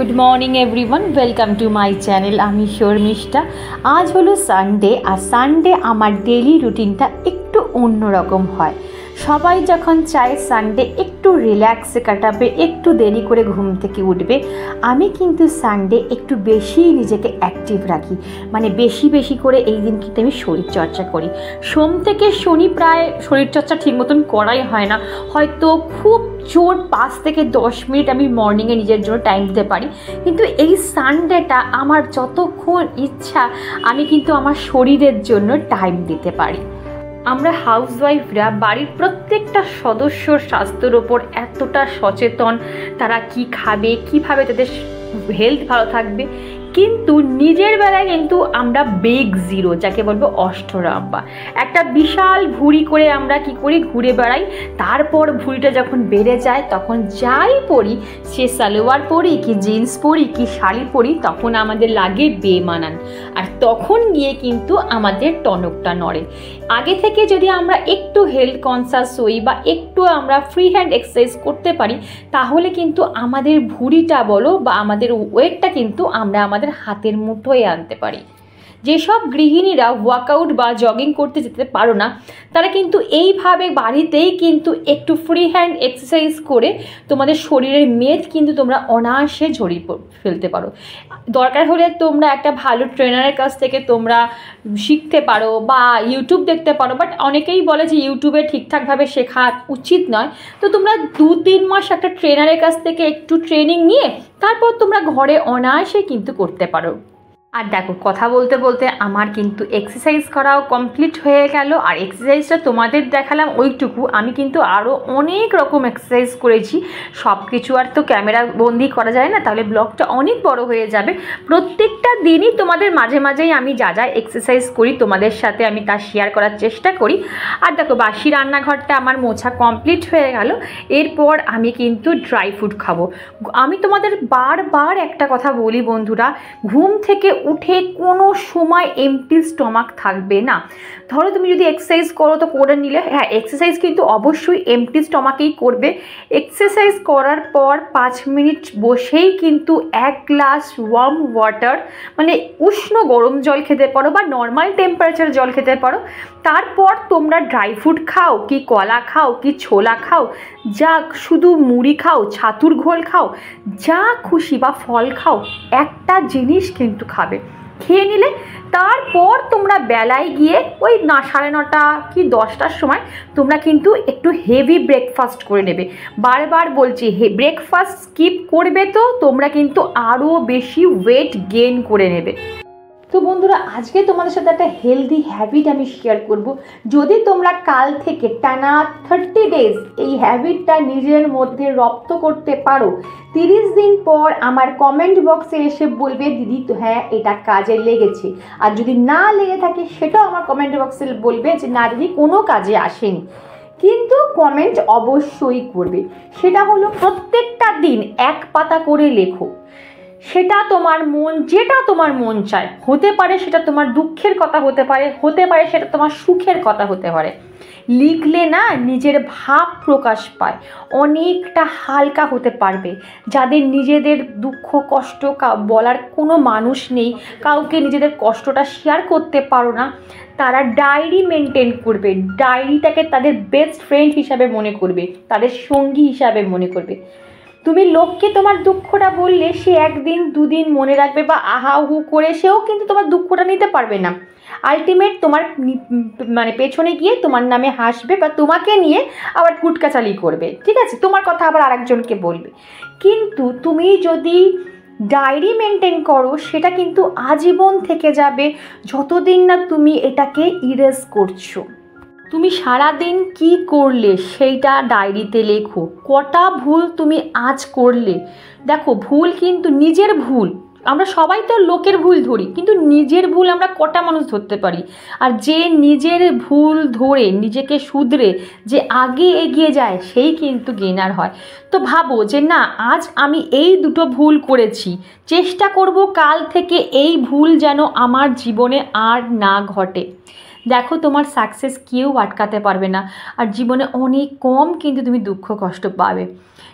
Good morning everyone welcome to my channel आमी शर्मिष्ठा। आज हलो सानडे और सानडे आमार डेली रूटीनटा एकटू अन्य रकम हय। सबाई जखन चाय सानडे एकटू रिलैक्से काटाबे एकटू देरी करे घुम थेके उठबे, आमी किन्तु सानडे एकटू बेशी निजेके एक्टिव राखी, माने बेशी बेशी करे एई दिन किन्तु आमी शरीर चर्चा करी। सोम थेके शनि प्राय शरीर चर्चा ठीक मतन कराई हय ना, हयतो खूब जोर 5 থেকে 10 मिनट आमी मर्निंगे निजेर जोन्नो टाइम दिते पारी, किन्तु एई सानडेटा आमार जतक्षण इच्छा आमी किन्तु आमार शरीरेर जोन्नो टाइम दिते पारी। আমরা হাউসওয়াইফরা বাড়ির প্রত্যেকটা সদস্যর স্বাস্থ্যের ওপর এতটা সচেতন, তারা কি খাবে, কিভাবে তাদের হেলথ ভালো থাকবে, কিন্তু নিজের বেলায় কিন্তু আমরা বিগ জিরো যাকে বলবো অষ্টরাম্বা, একটা বিশাল ভুঁড়ি করে আমরা কি করি ঘুরে বেড়াই। তারপর ভুঁড়িটা যখন বেড়ে যায় তখন যাই পরি, সে সালোয়ার পরি কি জিন্স পরি কি শাড়ি পরি, তখন আমাদের লাগে বেমানান, আর তখন গিয়ে কিন্তু আমাদের টনকটা নড়ে। আগে থেকে যদি আমরা একটু হেলথ কনসাস হই বা একটু আমরা ফ্রি হ্যান্ড এক্সারসাইজ করতে পারি, তাহলে কিন্তু আমাদের ভুঁড়িটা বলো বা আমাদের ওয়েটটা কিন্তু আমরা আমাদের হাতের মুঠোয় আনতে পারি। যেসব গৃহিণীরা ওয়ার্কআউট বা জগিং করতে যেতে পারো না, তারা কিন্তু এইভাবে বাড়িতেই কিন্তু একটু ফ্রি হ্যান্ড এক্সারসাইজ করে তোমাদের শরীরের মেদ কিন্তু তোমরা অনায়াসে ঝরিয়ে ফেলতে পারো। দরকার হলে তোমরা একটা ভালো ট্রেনারের কাছ থেকে তোমরা শিখতে পারো বা ইউটিউব দেখতে পারো, বাট অনেকেই বলে যে ইউটিউবে ঠিকঠাকভাবে শেখা উচিত নয়। তো তোমরা 2-3 মাস একটা ট্রেনারের কাছ থেকে একটু ট্রেনিং নিয়ে তারপর তোমরা ঘরে অনায়াসে কিন্তু করতে পারো। আর দেখো, কথা বলতে বলতে আমার কিন্তু এক্সারসাইজ করাও কমপ্লিট হয়ে গেল, আর এক্সারসাইজটা তোমাদের দেখালাম ওইটুকু। আমি কিন্তু আরও অনেক রকম এক্সারসাইজ করেছি, সব কিছু আর তো ক্যামেরা বন্দি করা যায় না, তাহলে ব্লগটা অনেক বড় হয়ে যাবে। প্রত্যেকটা দিনই তোমাদের মাঝে মাঝেই আমি যা যা এক্সারসাইজ করি তোমাদের সাথে আমি তা শেয়ার করার চেষ্টা করি। আর দেখো, বাসি রান্নাঘরটা আমার মোছা কমপ্লিট হয়ে গেল, এরপর আমি কিন্তু ড্রাই ফ্রুট খাবো। আমি তোমাদের বারবার একটা কথা বলি বন্ধুরা, ঘুম থেকে উঠে কোনো সময় এমটি স্টমাক থাকবে না। ধরো তুমি যদি এক্সারসাইজ করো তো করে নিলে, হ্যাঁ এক্সারসাইজ কিন্তু অবশ্যই এমটি স্টমাকেই করবে। এক্সারসাইজ করার পর 5 মিনিট বসেই কিন্তু 1 গ্লাস ওয়ার্ম ওয়াটার মানে উষ্ণ গরম জল খেতে পারো বা নর্মাল টেম্পারেচার জল খেতে পারো। তারপর তোমরা ড্রাই ফ্রুট খাও কি কলা খাও কি ছোলা খাও, যা শুধু মুড়ি খাও, ছাতুর ঘোল খাও, যা খুশি বা ফল খাও, একটা জিনিস কিন্তু খাবে। খেয়ে নিলে তারপর তোমরা বেলায় গিয়ে ওই 9:30 কি 10টার সময় তোমরা কিন্তু একটু হেভি ব্রেকফাস্ট করে নেবে। বারবার বলছি, ব্রেকফাস্ট স্কিপ করবে তো তোমরা কিন্তু আরও বেশি ওয়েট গেইন করে নেবে। তো বন্ধুরা, আজকে তোমাদের সাথে একটা হেলদি হ্যাবিট আমি শেয়ার করব। যদি তোমরা কাল থেকে টানা 30 ডেজ এই হ্যাবিটটা নিজের মধ্যে রপ্ত করতে পারো, 30 দিন পর আমার কমেন্ট বক্সে এসে বলবে দিদি তো হ্যাঁ এটা কাজে লেগেছে, আর যদি না লেগে থাকে সেটাও আমার কমেন্ট বক্সে বলবে যে না দিদি কোনো কাজে আসেনি। কিন্তু কমেন্ট অবশ্যই করবে। সেটা হলো প্রত্যেকটা দিন 1 পাতা করে লেখো। সেটা তোমার মন, যেটা তোমার মন চায়, হতে পারে সেটা তোমার দুঃখের কথা হতে পারে, হতে পারে সেটা তোমার সুখের কথা হতে পারে। লিখলে না নিজের ভাব প্রকাশ পায়, অনেকটা হালকা হতে পারবে। যাদের নিজেদের দুঃখ কষ্ট বলার কোনো মানুষ নেই, কাউকে নিজেদের কষ্টটা শেয়ার করতে পারো না, তারা ডায়েরি মেনটেন করবে। ডায়েরিটাকে তাদের বেস্ট ফ্রেন্ড হিসাবে মনে করবে, তাদের সঙ্গী হিসাবে মনে করবে। তুমি লোককে তোমার দুঃখটা বললে সে 1 দিন 2 দিন মনে রাখবে বা আহা হু করে সেও কিন্তু তোমার দুঃখটা নিতে পারবে না। আলটিমেট তোমার মানে পেছনে গিয়ে তোমার নামে হাসবে বা তোমাকে নিয়ে আবার কুটকাচালি করবে, ঠিক আছে, তোমার কথা আবার আরেকজনকে বলবে। কিন্তু তুমি যদি ডায়েরি মেনটেন করো সেটা কিন্তু আজীবন থেকে যাবে, যতদিন না তুমি এটাকে ইরেজ করছো। তুমি সারাদিন কি করলে সেইটা ডায়েরিতে লেখো। কটা ভুল তুমি আজ করলে, দেখো ভুল কিন্তু নিজের ভুল, আমরা সবাই তো লোকের ভুল ধরি, কিন্তু নিজের ভুল আমরা কটা মানুষ ধরতে পারি? আর যে নিজের ভুল ধরে নিজেকে শুধরে যে আগে এগিয়ে যায় সেই কিন্তু গেনার হয়। তো ভাবো যে না, আজ আমি এই 2টো ভুল করেছি, চেষ্টা করব কাল থেকে এই ভুল যেন আমার জীবনে আর না ঘটে। দেখো, তোমার সাকসেস কেউ আটকাতে পারবে না, আর জীবনে অনেক কম কিন্তু তুমি দুঃখ কষ্ট পাবে।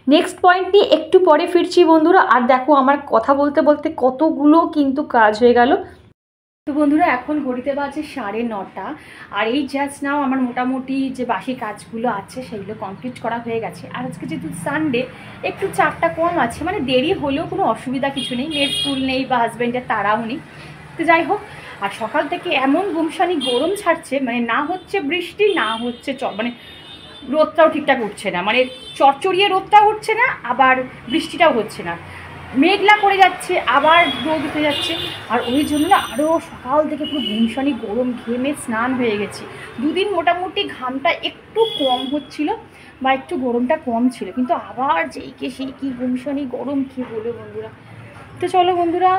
নেক্সট পয়েন্ট নিয়ে একটু পরে ফিরছি বন্ধুরা। আর দেখো আমার কথা বলতে বলতে কতগুলো কিন্তু কাজ হয়ে গেল। তো বন্ধুরা এখন ঘড়িতে বাজে 9:30, আর এই জাস্ট নাও আমার মোটামুটি যে বাসি কাজগুলো আছে সেগুলো কমপ্লিট করা হয়ে গেছে। আর আজকে যেহেতু সানডে একটু চাপটা কম আছে, মানে দেরি হলেও কোনো অসুবিধা কিছু নেই, মেয়ের স্কুল নেই বা হাজব্যান্ডের তাড়াও নেই। তো যাই হোক, আর সকাল থেকে এমন গুমসানি গরম ছাড়ছে, মানে না হচ্ছে বৃষ্টি না হচ্ছে মানে রোদটাও ঠিকঠাক উঠছে না, মানে চড়চড়িয়ে রোদটাও উঠছে না আবার বৃষ্টিটাও হচ্ছে না, মেঘলা করে যাচ্ছে আবার রোদ উঠে যাচ্ছে। আর ওই জন্য না আরও সকাল থেকে পুরো গুমসানি গরম, ঘেমে স্নান হয়ে গেছি। দুদিন মোটামুটি ঘামটা একটু কম হচ্ছিল বা একটু গরমটা কম ছিল, কিন্তু আবার যেই কে সেই কি গুমসানি গরম, কী বলবো বন্ধুরা। তো চলো বন্ধুরা,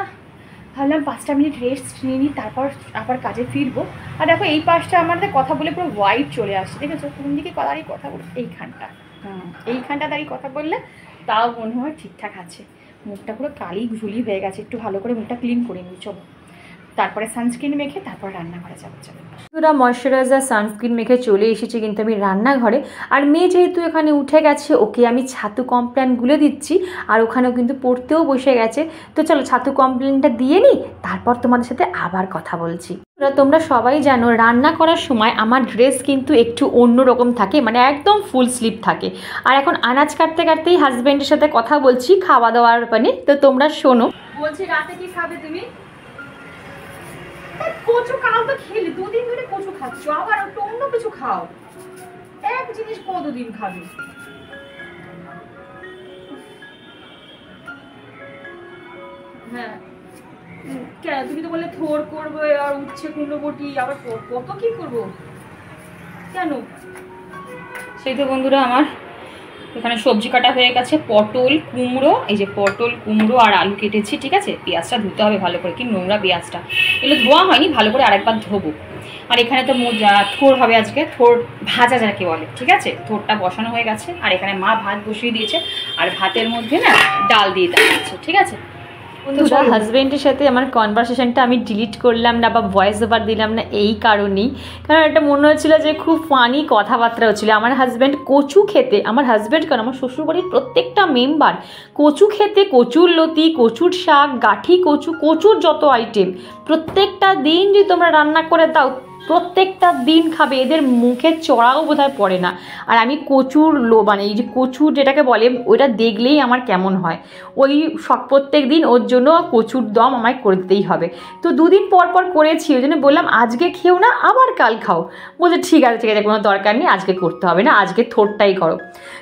ভাবলাম 5টা মিনিট রেস্ট নিয়ে নিই, তারপর আবার কাজে ফিরবো। আর দেখো এই পাশটা আমাদের কথা বলে পুরো হোয়াইট চলে আসছে, দেখেছো? কোন দিকে দাঁড়িয়ে কথা বলে? এইখানটা, এইখানটা দাঁড়িয়ে কথা বললে তাও মনে হয় ঠিকঠাক আছে। মুখটা পুরো কালি ঝুলি হয়ে গেছে, একটু ভালো করে মুখটা ক্লিন করে নিই। চলো তারপরে সানস্ক্রিন মেখে তারপর রান্নাঘরে যাবো। চলো পুরো ময়শ্চারাইজার সানস্ক্রিন মেখে চলে এসেছি কিন্তু আমি রান্নাঘরে। আর মেয়ে যেহেতু এখানে উঠে গেছে, ওকে আমি ছাতু কমপ্ল্যান গুলে দিচ্ছি, আর ওখানেও কিন্তু পড়তেও বসে গেছে। তো চলো ছাতু কমপ্ল্যানটা দিয়ে নিই, তারপর তোমাদের সাথে আবার কথা বলছি। তোমরা সবাই জানো রান্না করার সময় আমার ড্রেস কিন্তু একটু অন্যরকম থাকে, মানে একদম ফুল স্লিভ থাকে। আর এখন আনাজ কাটতে কাটতেই হাজব্যান্ডের সাথে কথা বলছি খাওয়া দাওয়ার মানে। তো তোমরা শোনো, বলছি রাতে কি খাবে তুমি? কচু কাল তো খেলে, 2 দিন ধরে কচু খাচ্ছ, আবার অন্য কিছু খাও। এক জিনিস কতদিন খাবে? হ্যাঁ কেন, তুমি তো বললে থোর করবে আর উচ্ছে কুমড়ো বটি, আবার কত কি করবো কেন? সেই তো বন্ধুরা আমার এখানে সবজি কাটা হয়ে গেছে, পটল কুমড়ো, এই যে পটল কুমড়ো আর আলু কেটেছি, ঠিক আছে? পেঁয়াজটা ধুতে হবে ভালো করে, কি নোংরা পেঁয়াজটা, এগুলো ধোয়া হয়নি, ভালো করে আরেকবার ধোবো। আর এখানে তো থোর হবে আজকে, থোর ভাজা যাকে বলে, ঠিক আছে? থোরটা বসানো হয়ে গেছে, আর এখানে মা ভাত বসিয়ে দিয়েছে, আর ভাতের মধ্যে না ডাল দিয়ে দিয়েছে, ঠিক আছে? বন্ধুরা হাজব্যান্ডের সাথে আমার কনভারসেশনটা আমি ডিলিট করলাম না বা ভয়েস ওভার দিলাম না এই কারণেই, কারণ এটা মনে হচ্ছিলো যে খুব ফানি কথাবার্তা হচ্ছিলো। আমার হাজব্যান্ড কচু খেতে, আমার হাজব্যান্ড কারণ আমার শ্বশুরবাড়ির প্রত্যেকটা মেম্বার কচু খেতে, কচুর লতি, কচুর শাক, গাঠি কচু, কচুর যত আইটেম প্রত্যেকটা দিন যদি তোমরা রান্না করে দাও প্রত্যেকটা দিন খাবে, এদের মুখে চড়াও বোধহয় পড়ে না। আর আমি কচুর মানে এই যে কচুর যেটাকে বলে ওইটা দেখলেই আমার কেমন হয়, ওই প্রত্যেক দিন ওর জন্য কচুর দম আমায় করে দিতেই হবে। তো 2 দিন পর পর করেছি, ওই জন্য বললাম আজকে খেও না আবার কাল খাও। বলছে ঠিক আছে ঠিক আছে, কোনো দরকার নেই, আজকে করতে হবে না, আজকে থোরটাই করো।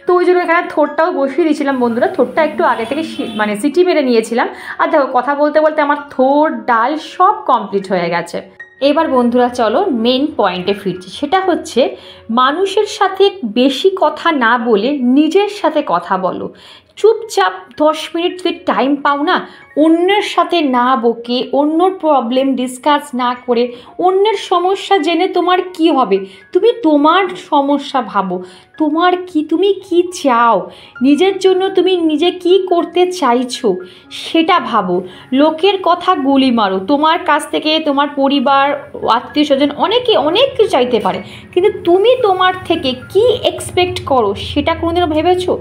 তো ওই জন্য এখানে থোরটাও বসিয়ে দিয়েছিলাম বন্ধুরা। থোরটা একটু আগে থেকে মানে সিটি মেরে নিয়েছিলাম। আর দেখো কথা বলতে বলতে আমার থোর ডাল সব কমপ্লিট হয়ে গেছে। এবার বন্ধুরা চলো মেন পয়েন্টে ফিরছি, সেটা হচ্ছে মানুষের সাথে বেশি কথা না বলে নিজের সাথে কথা বলো। চুপচাপ 10 মিনিট যদি টাইম পাও না, অন্যের সাথে না বকে, অন্যর প্রবলেম ডিসকাস না করে, অন্যের সমস্যা জেনে তোমার কি হবে? তুমি তোমার সমস্যা ভাবো, তোমার কি, তুমি কি চাও, নিজের জন্য তুমি নিজে কি করতে চাইছো সেটা ভাবো। লোকের কথা গুলি মারো, তোমার কাছ থেকে তোমার পরিবার, আত্মীয় স্বজন অনেকে অনেক কিছু চাইতে পারে, কিন্তু তুমি তোমার থেকে কি এক্সপেক্ট করো সেটা কোনোদিনও ভেবেছো?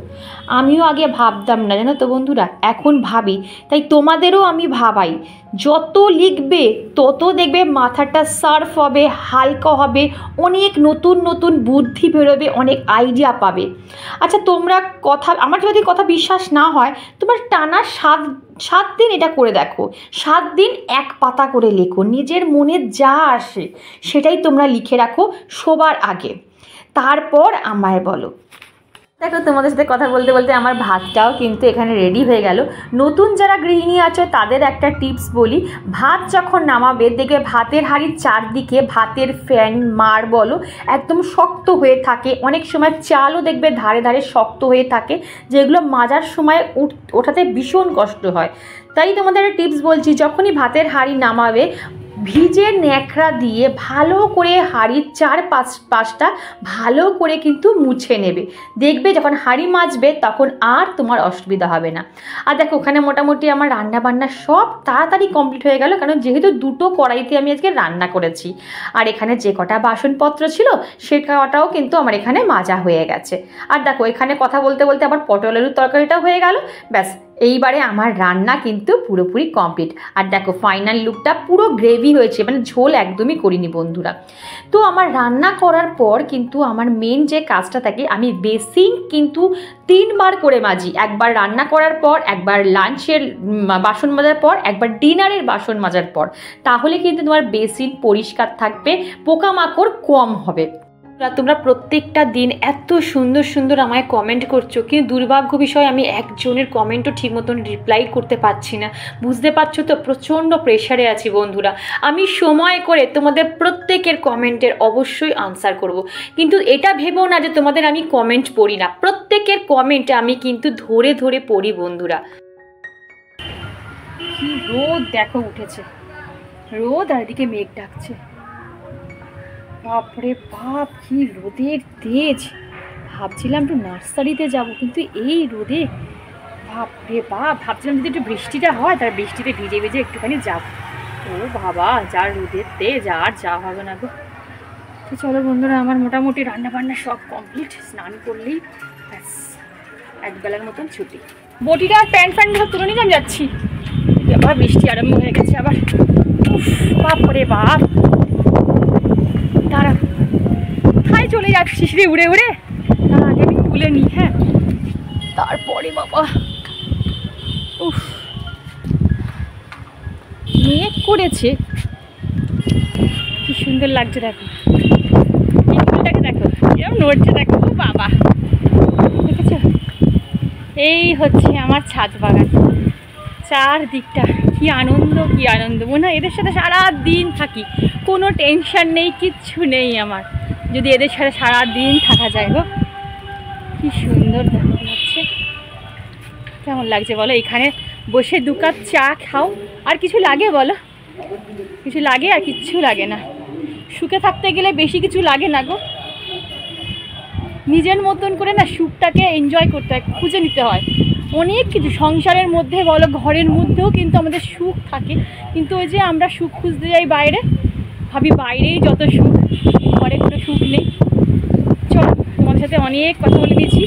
আমিও আগে ভাবতাম না, জানো তো বন্ধুরা, এখন ভাবি। তাই তোমাদেরও আমি ভাবাই, যত লিখবে তত দেখবে মাথাটা সার্ফ হবে, হালকা হবে, অনেক নতুন নতুন বুদ্ধি বেরোবে, অনেক আইডিয়া পাবে। আচ্ছা তোমরা কথা, আমার যদি কথা বিশ্বাস না হয়, তোমরা টানা 7 দিন এটা করে দেখো, 7 দিন 1 পাতা করে লেখো, নিজের মনে যা আসে সেটাই তোমরা লিখে রাখো সবার আগে, তারপর আমায় বলো। দেখো তোমাদের সাথে কথা বলতে বলতে আমার ভাতটাও কিন্তু এখানে রেডি হয়ে গেল। নতুন যারা গৃহিণী আছো তাদের একটা টিপস বলি, ভাত যখন নামাবে দেখবে ভাতের হাঁড়ির চারদিকে ভাতের ফ্যান মার বলো একদম শক্ত হয়ে থাকে, অনেক সময় চালও দেখবে ধারে ধারে শক্ত হয়ে থাকে, যেগুলো মাজার সময় ওঠাতে ভীষণ কষ্ট হয়। তাই তোমাদের একটা টিপস বলছি, যখনই ভাতের হাঁড়ি নামাবে ভিজে ন্যাকড়া দিয়ে ভালো করে হাঁড়ির পাঁচটা ভালো করে কিন্তু মুছে নেবে। দেখবে যখন হাঁড়ি মাজবে তখন আর তোমার অসুবিধা হবে না। আর দেখো ওখানে মোটামুটি আমার রান্না বান্না সব তাড়াতাড়ি কমপ্লিট হয়ে গেল, কারণ যেহেতু দুটো কড়াইতে আমি আজকে রান্না করেছি। আর এখানে যে কটা বাসনপত্র ছিল সে কটাও কিন্তু আমার এখানে মাজা হয়ে গেছে। আর দেখো এখানে কথা বলতে বলতে আবার পটল আলুর তরকারিটাও হয়ে গেল। ব্যাস, এইবারে আমার রান্না কিন্তু পুরোপুরি কমপ্লিট। আর দেখো ফাইনাল লুকটা পুরো গ্রেভি হয়েছে, মানে ঝোল একদমই করিনি বন্ধুরা। তো আমার রান্না করার পর কিন্তু আমার মেন যে কাজটা থাকে, আমি বেসিন কিন্তু 3বার করে মাজি। একবার রান্না করার পর, একবার লাঞ্চের বাসন মাজার পর, একবার ডিনারের বাসন মাজার পর। তাহলে কিন্তু তোমার বেসিন পরিষ্কার থাকবে, পোকামাকড় কম হবে। তোমরা প্রত্যেকটা দিন এত সুন্দর সুন্দর আমায় কমেন্ট করছো, কিন্তু দুর্ভাগ্য বিষয় আমি একজনের কমেন্টও ঠিক মতন রিপ্লাই করতে পারছি না। বুঝতে পারছো তো, প্রচণ্ড প্রেশারে আছি বন্ধুরা। আমি সময় করে তোমাদের প্রত্যেকের কমেন্টের অবশ্যই আনসার করব, কিন্তু এটা ভেবো না যে তোমাদের আমি কমেন্ট পড়ি না। প্রত্যেকের কমেন্ট আমি কিন্তু ধরে ধরে পড়ি বন্ধুরা। কি রোদ দেখো উঠেছে, রোদ আর এদিকে মেঘ ডাকছে। বাপরে বাপ, কি রোদের তেজ! ভাবছিলাম একটু নার্সারিতে যাব, কিন্তু এই রোদে বাপরে বাপ, ভাবছিলাম যদি একটু বৃষ্টিটা হয় তার বৃষ্টিতে ভিজে ভিজে একটুখানি যাব। ও বাবা, যা রোদের তেজ, আর যাওয়া হবে না গো। তো চলো বন্ধুরা, আমার মোটামুটি রান্না বান্না সব কমপ্লিট। স্নান করলেই ব্যাস একবেলার মতন ছুটি। বটিটা আর প্যান্ট সব তুলে নিয়ে আমি যাচ্ছি। আবার বৃষ্টি আরম্ভ হয়ে গেছে আবার। বাপরে বাপ, দাঁড়া, কোথায় চলে যাচ্ছি শিশিরে উড়ে উড়ে? তার আগে আমি তুলে নিই। হ্যাঁ, তারপরে বাবা উফ, মেঘ করেছে, কি সুন্দর লাগছে দেখো। এই ফুলটাকে দেখো এরকম নড়ছে, দেখো বাবা, দেখেছো? এই হচ্ছে আমার ছাদ বাগান, চারদিকটা কি আনন্দ, কি আনন্দ! মনে হয় এদের সাথে সারা দিন থাকি, কোনো টেনশন নেই, কিচ্ছু নেই আমার। যদি এদের সাথে সারা দিন থাকা যায় গো, কি সুন্দর দেখা যাচ্ছে। কেমন লাগছে বলো? এখানে বসে 2 কাপ চা খাও, আর কিছু লাগে বলো? কিছু লাগে? আর কিচ্ছু লাগে না। সুখে থাকতে গেলে বেশি কিছু লাগে না গো। নিজের মতন করে না সুখটাকে এনজয় করতে হয়, খুঁজে নিতে হয়। অনেক কিছু সংসারের মধ্যে বলো, ঘরের মধ্যেও কিন্তু আমাদের সুখ থাকে, কিন্তু ওই যে আমরা সুখ খুঁজতে যাই বাইরে, ভাবি বাইরেই যত সুখ, ঘরে কোনো সুখ নেই। চলো, তোমাদের সাথে অনেক কথা বলে দিয়েছি।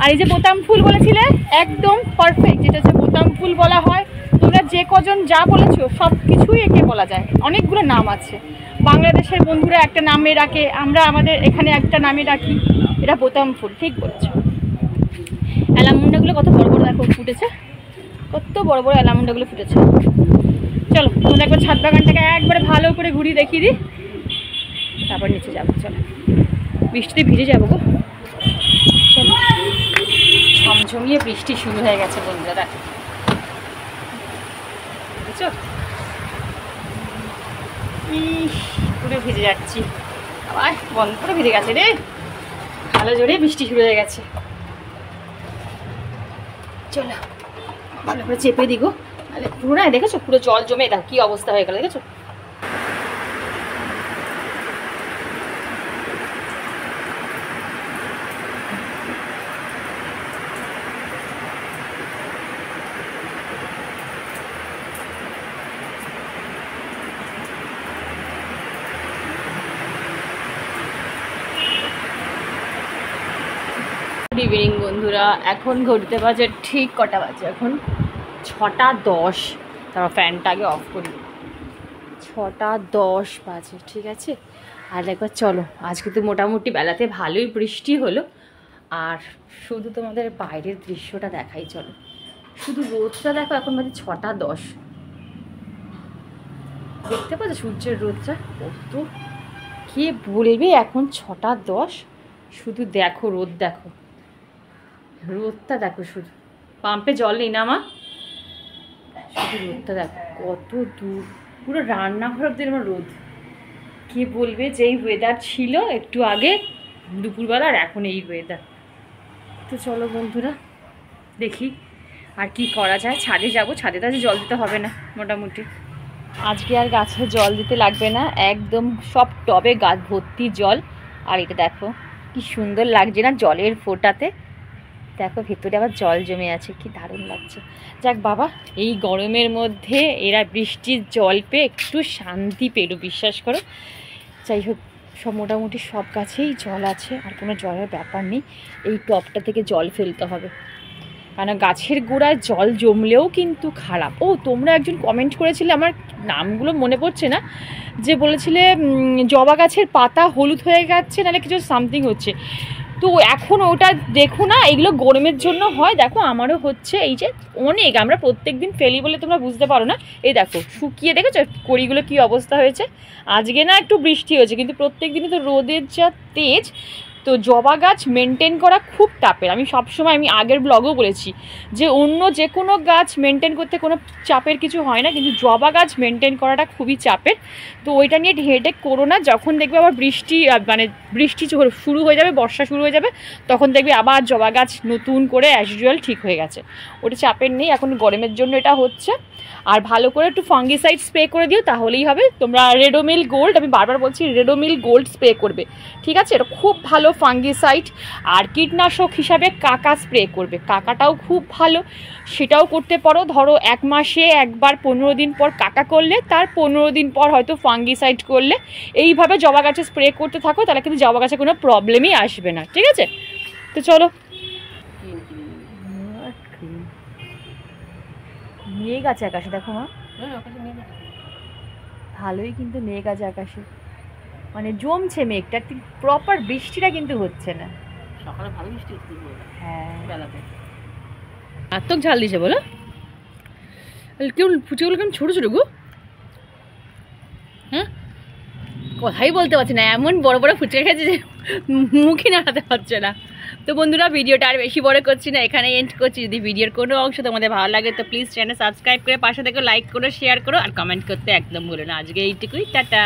আর এই যে বোতাম ফুল বলেছিলে, একদম পারফেক্ট, যেটা যে বোতাম ফুল বলা হয়। তোমরা যে কজন যা বলেছো সব কিছুই একে বলা যায়, অনেকগুলো নাম আছে। বাংলাদেশের বন্ধুরা একটা নামে ডাকে, আমরা আমাদের এখানে একটা নামে ডাকি, এটা বোতাম ফুল। ঠিক বলেছো। অ্যালামুন্ডাগুলো কত বড় বড় দেখো ফুটেছে, কত বড় বড় অ্যালামুন্ডাগুলো ফুটেছে। চলো তোমরা একবার ছাদ বাগানটাকে একবারে ভালো করে ঘুরিয়ে দেখিয়ে দিই, তারপর নিচে যাবো। চলো, বৃষ্টিতে ভিজে যাবো গো। চলো, ঝমঝমিয়ে বৃষ্টি শুরু হয়ে গেছে বন্ধুরা, দেখো বুঝছো? পুরো ভিজে যাচ্ছি, আবার বন্ধ করে ভিজে গেছে রে, ভালো জোরে বৃষ্টি শুরু হয়ে গেছে। চলো ভালো করে চেপে দিগো, তাহলে পুরো না, দেখেছো পুরো জল জমে দেখো কি অবস্থা হয়ে গেল, দেখেছো? গুড ইভিনিং বন্ধুরা, এখন ঘড়িতে বাজে ঠিক কটা বাজে? এখন 6:10। তারপর ফ্যানটা আগে অফ করি। 6:10 বাজে, ঠিক আছে। আর একবার চলো, আজকে তো মোটামুটি বেলাতে ভালোই বৃষ্টি হলো। আর শুধু তোমাদের বাইরের দৃশ্যটা দেখাই, চলো। শুধু রোদটা দেখো, এখন বাজে 6:10। দেখতে পাচ্ছ সূর্যের রোদটা কত, কে বলবে এখন 6:10? শুধু দেখো রোদ, দেখো রোদটা দেখো, শুধু পাম্পে জল নেই না মা, শুধু রোদটা দেখো কত দূর, পুরো রান্নাঘর অব্দি আমার রোদ। কে বলবে যে এই ওয়েদার ছিল একটু আগে দুপুরবেলা, আর এখন এই ওয়েদার। তো চলো বন্ধুরা, দেখি আর কি করা যায়। ছাদে যাব, ছাদে তো আজ জল দিতে হবে না মোটামুটি, আজকে আর গাছে জল দিতে লাগবে না, একদম সব টবে গাছ ভর্তি জল। আর এটা দেখো কি সুন্দর লাগছে না জলের ফোঁটাতে, দেখো ভেতরে আবার জল জমে আছে, কি দারুণ লাগছে। যাক বাবা, এই গরমের মধ্যে এরা বৃষ্টির জল পেয়ে একটু শান্তি পেল, বিশ্বাস করো। যাই হোক, সব মোটামুটি সব গাছেই জল আছে, আর কোনো জলের ব্যাপার নেই। এই টবটা থেকে জল ফেলতে হবে, কারণ গাছের গোড়ায় জল জমলেও কিন্তু খারাপ। ও তোমরা একজন কমেন্ট করেছিলে, আমার নামগুলো মনে পড়ছে না, যে বলেছিলে জবা গাছের পাতা হলুদ হয়ে গেছে, নাহলে কিছু সামথিং হচ্ছে। তো এখন ওটা দেখো না, এগুলো গরমের জন্য হয়। দেখো আমারও হচ্ছে, এই যে অনেক, আমরা প্রত্যেক দিন ফেলি বলে তোমরা বুঝতে পারো না। এই দেখো শুকিয়ে দেখেছো কড়িগুলো কী অবস্থা হয়েছে। আজকে না একটু বৃষ্টি হয়েছে, কিন্তু প্রত্যেক দিনই তো রোদের যা তেজ। তো জবা গাছ মেনটেন করা খুব টাপের। আমি সবসময়, আমি আগের ব্লগও বলেছি যে অন্য যে কোনো গাছ মেনটেন করতে কোনো চাপের কিছু হয় না, কিন্তু জবা গাছ মেনটেন করাটা খুবই চাপের। তো ওইটা নিয়ে হেডেক করো না। যখন দেখবে আবার বৃষ্টি, মানে বৃষ্টি শুরু হয়ে যাবে, বর্ষা শুরু হয়ে যাবে, তখন দেখবে আবার জবা গাছ নতুন করে অ্যাজ ইউজুয়াল ঠিক হয়ে গেছে। ওটা চাপের নেই, এখন গরমের জন্য এটা হচ্ছে। আর ভালো করে একটু ফাঙ্গিসাইড স্প্রে করে দিও, তাহলেই হবে। তোমরা রেডোমিল গোল্ড, আমি বারবার বলছি রেডোমিল গোল্ড স্প্রে করবে, ঠিক আছে? এটা খুব ভালো ফাঙ্গিসাইড। আর কীটনাশক হিসাবে কাকা স্প্রে করবে, কাকাটাও খুব ভালো, সেটাও করতে পারো। ধরো 1 মাসে একবার 15 দিন পর কাকা করলে, তার 15 দিন পর হয়তো ফাঙ্গিসাইড করলে, এইভাবে জবা গাছে স্প্রে করতে থাকো, তাহলে কিন্তু জবা গাছে কোনো প্রবলেমই আসবে না, ঠিক আছে? তো চলো, মেঘ আছে আকাশে, দেখো মা, ভালোই কিন্তু মেঘ আছে আকাশে, মানে জমছে মেঘটা, ঠিক প্রপার বৃষ্টিটা কিন্তু হচ্ছে না। সকালে ভালো বৃষ্টি হচ্ছে, হ্যাঁ বেলাতে আত্মক ঝাল দিছে বলো। কেউ ফুচকাগুলো কেমন ছোটো ছোটো গো, হ্যাঁ কথাই বলতে পারছি না, এমন বড় বড় ফুচকা খেয়েছে যে মুখে নাড়াতে পারছে না। তো বন্ধুরা, ভিডিওটা আর বেশি বড় করছি না, এখানে এন্ড করছি। যদি ভিডিওর কোনো অংশ তোমাদের ভালো লাগে তো প্লিজ চ্যানেল সাবস্ক্রাইব করে পাশে থেকে লাইক করো, শেয়ার করো, আর কমেন্ট করতে একদম ভুলো না। আজকে এইটুকুই, টাটা।